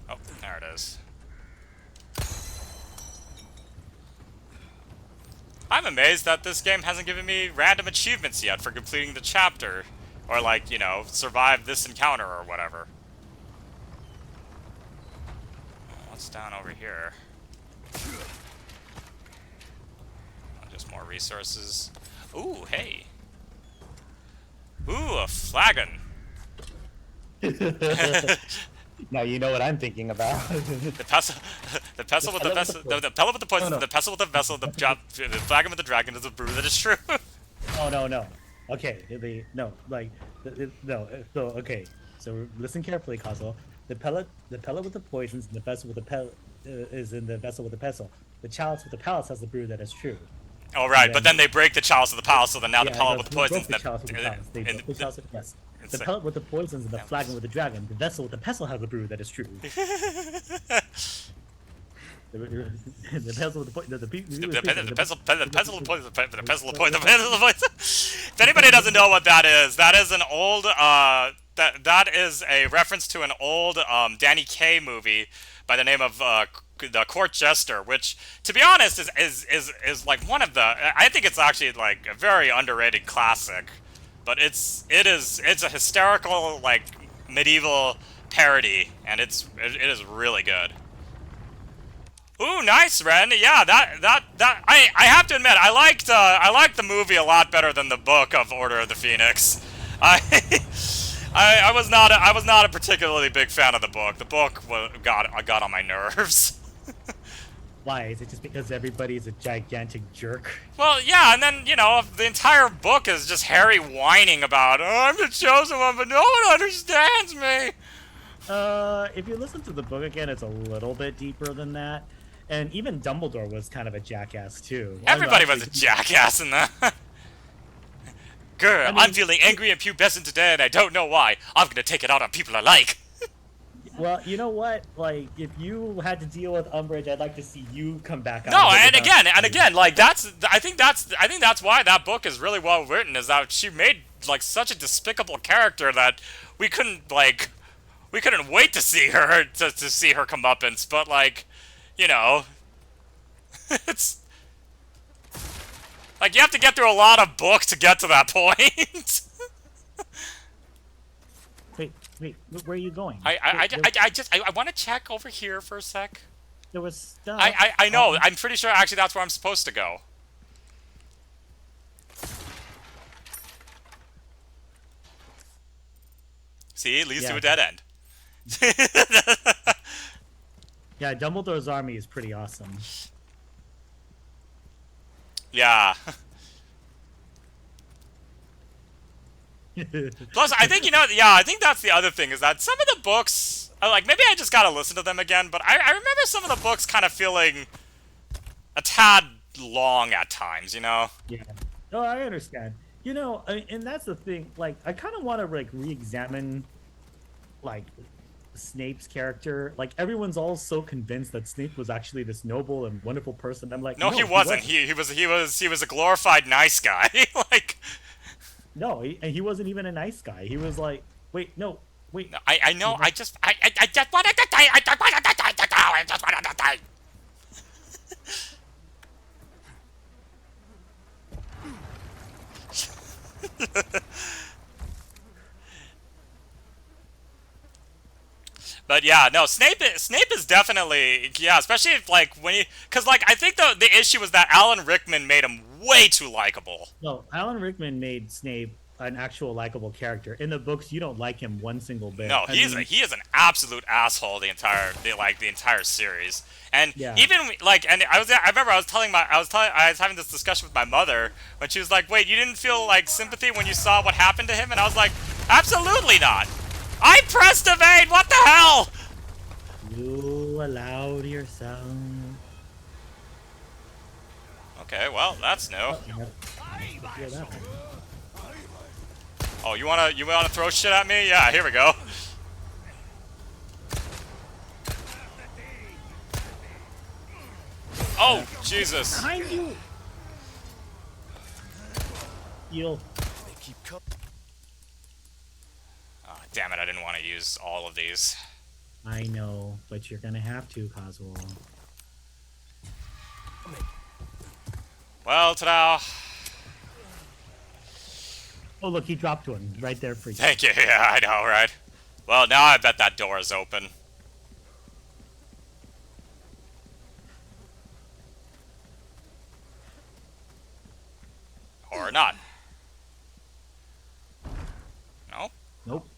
Oh, there it is. I'm amazed that this game hasn't given me random achievements yet for completing the chapter. Or like, you know, survive this encounter or whatever. What's down over here? Oh, just more resources. Ooh, hey. Ooh, a flagon. Now you know what I'm thinking about. The pestle with the vessel, the pellet with the poison, the pestle with the vessel, the flagon with the dragon is a brew that is true. Oh no. Okay, no. So okay. So listen carefully, Kazuo. The pellet with the poisons, and the vessel with the pellet is in the vessel with the pestle. The chalice with the palace has the brew that is true. Oh right, but then they break the chalice of the palace, so then now the pellet with the poisons. The chalice with the palace. They broke the chalice with the yes. The pellet with the poisons and the flagon with the dragon. The vessel with the pestle has the brew that is true. The pestle with the poison. The pestle with poison. The pestle with poison. If anybody doesn't know what that is an old that is a reference to an old Danny Kaye movie by the name of the Court Jester, which, to be honest, is like one of the. I think it's actually like a very underrated classic, but it's a hysterical like medieval parody, and it is really good. Ooh, nice, Ren. Yeah, I have to admit, I liked the movie a lot better than the book of Order of the Phoenix. I was not a particularly big fan of the book. The book got on my nerves. Why? Is it just because everybody's a gigantic jerk? Well, yeah, and then, you know, the entire book is just Harry whining about, oh, I'm the chosen one, but no one understands me. If you listen to the book again, it's a little bit deeper than that. And even Dumbledore was kind of a jackass, too. Everybody was a jackass in that. Grr, I mean, I'm feeling angry and pubescent today, and I don't know why. I'm gonna take it out on people I like. Well, you know what? Like, if you had to deal with Umbridge, I'd like to see you come back out. No, and again, like I think that's why that book is really well written. Is that she made like such a despicable character that we couldn't wait to see her see her comeuppance. But like, you know, it's like you have to get through a lot of books to get to that point. Wait, where are you going? I want to check over here for a sec. There was stuff. I know. I'm pretty sure actually that's where I'm supposed to go. See, it leads to a dead end. Yeah, Dumbledore's army is pretty awesome. Yeah. Plus, I think, I think that's the other thing, is that some of the books, like, maybe I just gotta listen to them again, but I remember some of the books kind of feeling a tad long at times, you know? Yeah. No, I understand. You know, and that's the thing. Like, I kind of want to like re-examine like Snape's character. Like, everyone's all so convinced that Snape was actually this noble and wonderful person. I'm like, No, he no, he wasn't. wasn't. He was a glorified nice guy. Like, No, and he wasn't even a nice guy. He was like, wait, no, wait. no, I know. He- I just wanted to die. I just wanted to die. I just wanted to die. But yeah, no, Snape is definitely, yeah, especially if, like, when you, because, like, I think the issue was that Alan Rickman made him way too likable. No, Alan Rickman made Snape an actual likable character. In the books, you don't like him one single bit. No, I he mean, is an absolute asshole the entire series. And Yeah. even like, and I remember I was having this discussion with my mother when she was like, "Wait, you didn't feel like sympathy when you saw what happened to him?" And I was like, "Absolutely not. I pressed evade. What the hell?" you allowed yourself. Okay, well, that's new. Yeah, that one. Oh, you wanna throw shit at me? Yeah, here we go. Oh, Jesus. Behind you. Heal. They keep coming. Oh, damn it, I didn't want to use all of these. I know, but you're gonna have to, Kazuo. Well, Tadao. Oh, look, he dropped one right there for you. Thank you. Yeah, I know, right? Well, now I bet that door is open. Or not. No? Nope.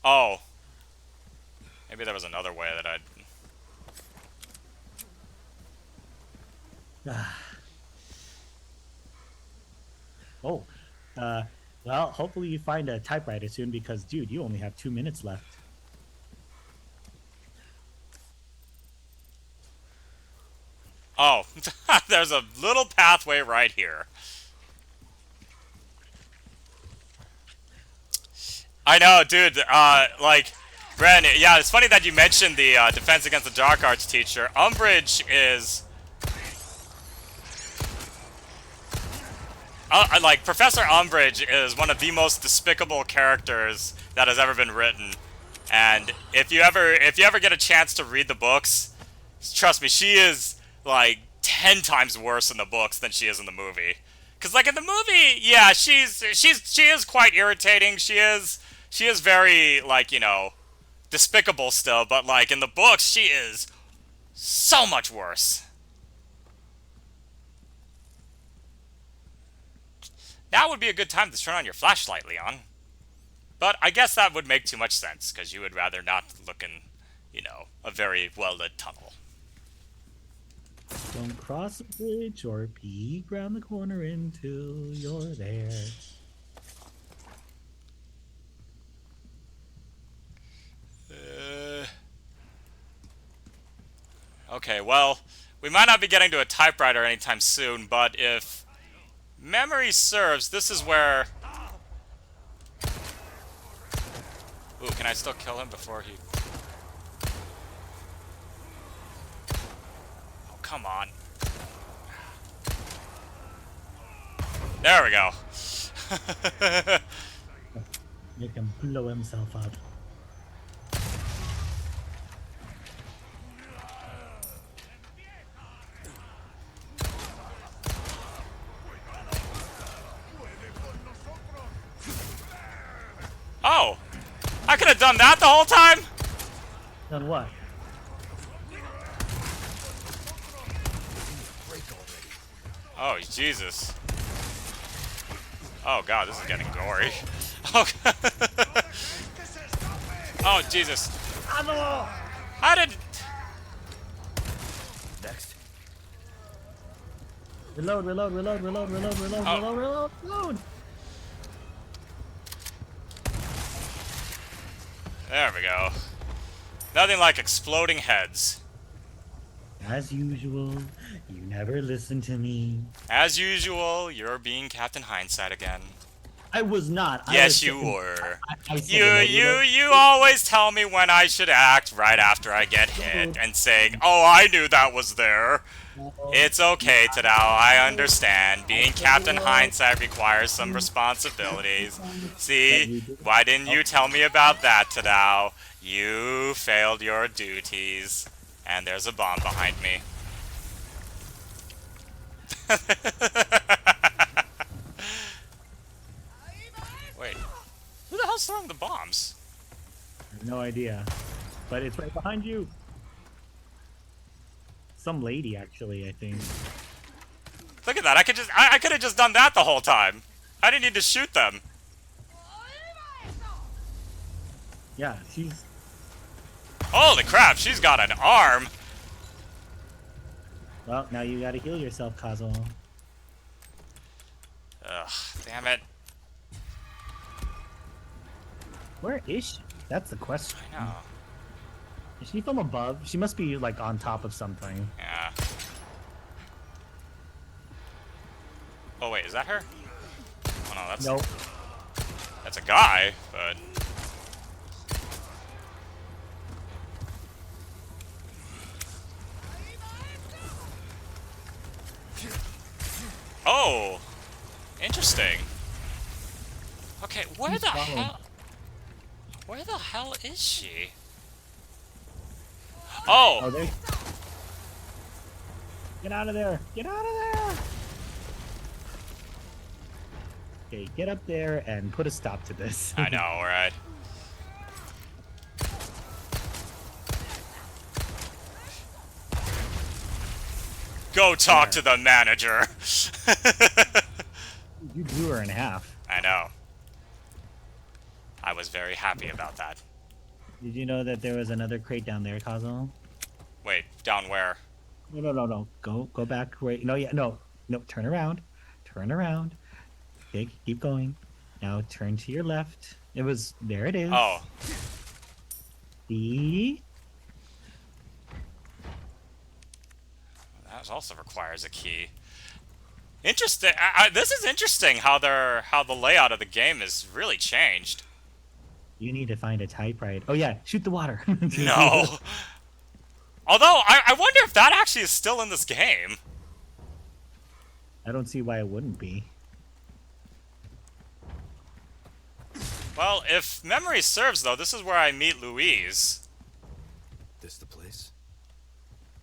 Oh. Maybe there was another way that I'd... Oh, well, hopefully you find a typewriter soon because, dude, you only have 2 minutes left. Oh, there's a little pathway right here. I know, dude, like, Ren, yeah, it's funny that you mentioned the Defense Against the Dark Arts teacher. Umbridge is... like, Professor Umbridge is one of the most despicable characters that has ever been written. And if you ever get a chance to read the books, trust me, she is, like, 10 times worse in the books than she is in the movie. Because, like, in the movie, yeah, she is quite irritating. She is very, like, you know, despicable still. But, like, in the books, she is so much worse. Now would be a good time to turn on your flashlight, Leon. But I guess that would make too much sense, because you would rather not look in, you know, a very well-lit tunnel. Don't cross a bridge or peek around the corner until you're there. Okay, well, we might not be getting to a typewriter anytime soon, but if memory serves, this is where... Ooh, can I still kill him before he... Oh, come on. There we go. Make him blow himself up. Oh! I could have done that the whole time? Done what? Oh, Jesus. Oh, God, this is getting gory. Oh, oh Jesus. How did... Next. Reload, reload, reload, reload, reload, reload, Oh. reload, reload, reload! There we go. Nothing like exploding heads. As usual, you never listen to me. As usual, you're being Captain Hindsight again. I was not. Yes, you were. I said You, it, you always tell me when I should act right after I get hit and saying, "Oh, I knew that was there." It's okay, Tadao. I understand. Being Captain Hindsight requires some responsibilities. See, why didn't you tell me about that, Tadao? You failed your duties. And there's a bomb behind me. Wait, who the hell's throwing the bombs? I have no idea. But it's right behind you. Some lady, actually, I think. Look at that! I could have just done that the whole time. I didn't need to shoot them. Yeah, she's... Holy crap! She's got an arm. Well, now you gotta heal yourself, Kazuo. Ugh, damn it! Where is she? That's the question. I know. Is she from above? She must be, like, on top of something. Yeah. Oh wait, is that her? Oh no, that's Nope. that's a guy, but. Oh, interesting. Okay, where the hell? Where the hell is she? Oh, Oh, there. Get out of there! Get out of there! Okay, get up there and put a stop to this. I know, right? Go talk to the manager. You blew her in half. I know. I was very happy about that. Did you know that there was another crate down there, Kazuo? Wait, down where? No. Go back. Wait. No, yeah, no. Turn around. Turn around. Okay, keep going. Now turn to your left. There it is. Oh, See? that also requires a key. Interesting. This is interesting how the layout of the game has really changed. You need to find a typewriter. Oh yeah, shoot the water. No. Although I wonder if that actually is still in this game. I don't see why it wouldn't be. Well, if memory serves, though, this is where I meet Louise. This the place?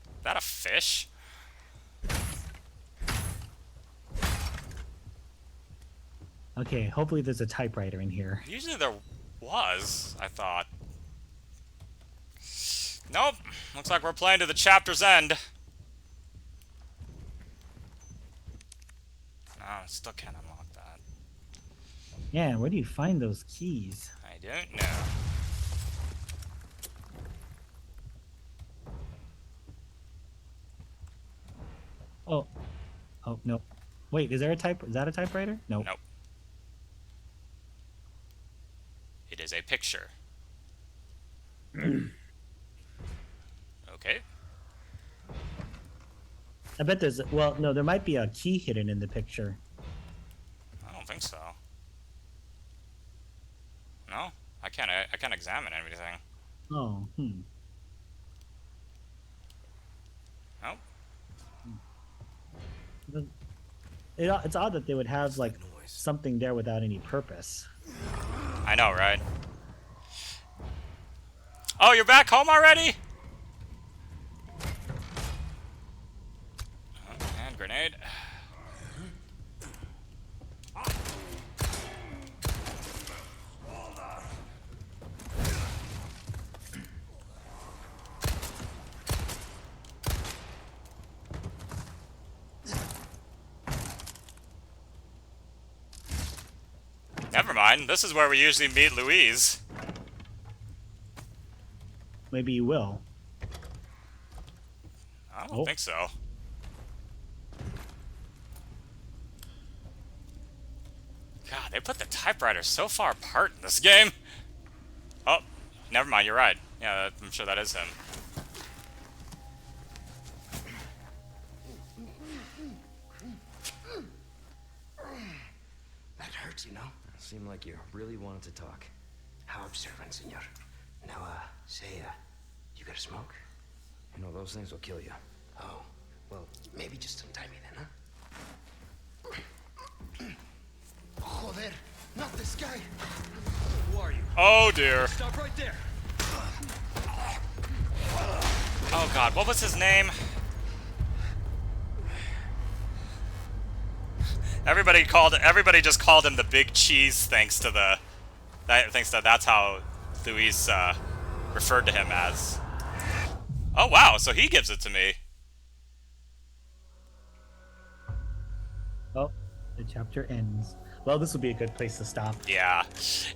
Is that a fish? Okay, hopefully there's a typewriter in here. Usually there was, I thought. Nope. Looks like we're playing to the chapter's end. No, still can't unlock that. Yeah, where do you find those keys? I don't know. Oh no. Wait, is that a typewriter? Nope. Nope. It is a picture. Okay. I bet no, there might be a key hidden in the picture. I don't think so. No, I can't examine anything. Oh, Nope. It's odd that they would have like something there without any purpose. I know, right? Oh, you're back home already? And grenade. Never mind, this is where we usually meet Louise. Maybe you will. I don't think so. God, they put the typewriter so far apart in this game. Oh, never mind, you're right. Yeah, I'm sure that is him. works, you know? Seemed like you really wanted to talk. How observant, senor. Now, say, you got a smoke? You know, those things will kill you. Oh, well, maybe just untie me then, huh? Joder, not this guy! Who are you? Oh dear. Stop right there! Oh god, what was his name? Everybody just called him the Big Cheese thanks to that's how Luis referred to him as. Oh wow, so he gives it to me. Oh, the chapter ends. Well, this would be a good place to stop. Yeah.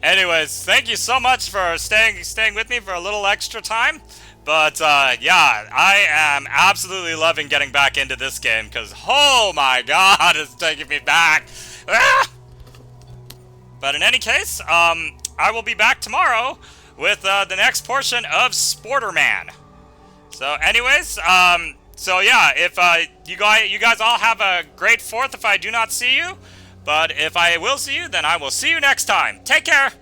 Anyways, thank you so much for staying with me for a little extra time. But yeah, I am absolutely loving getting back into this game because oh my god, it's taking me back. Ah! But in any case, I will be back tomorrow with the next portion of Sporterman. So, anyways, so yeah, if you guys all have a great 4th if I do not see you. But if I will see you, then I will see you next time. Take care!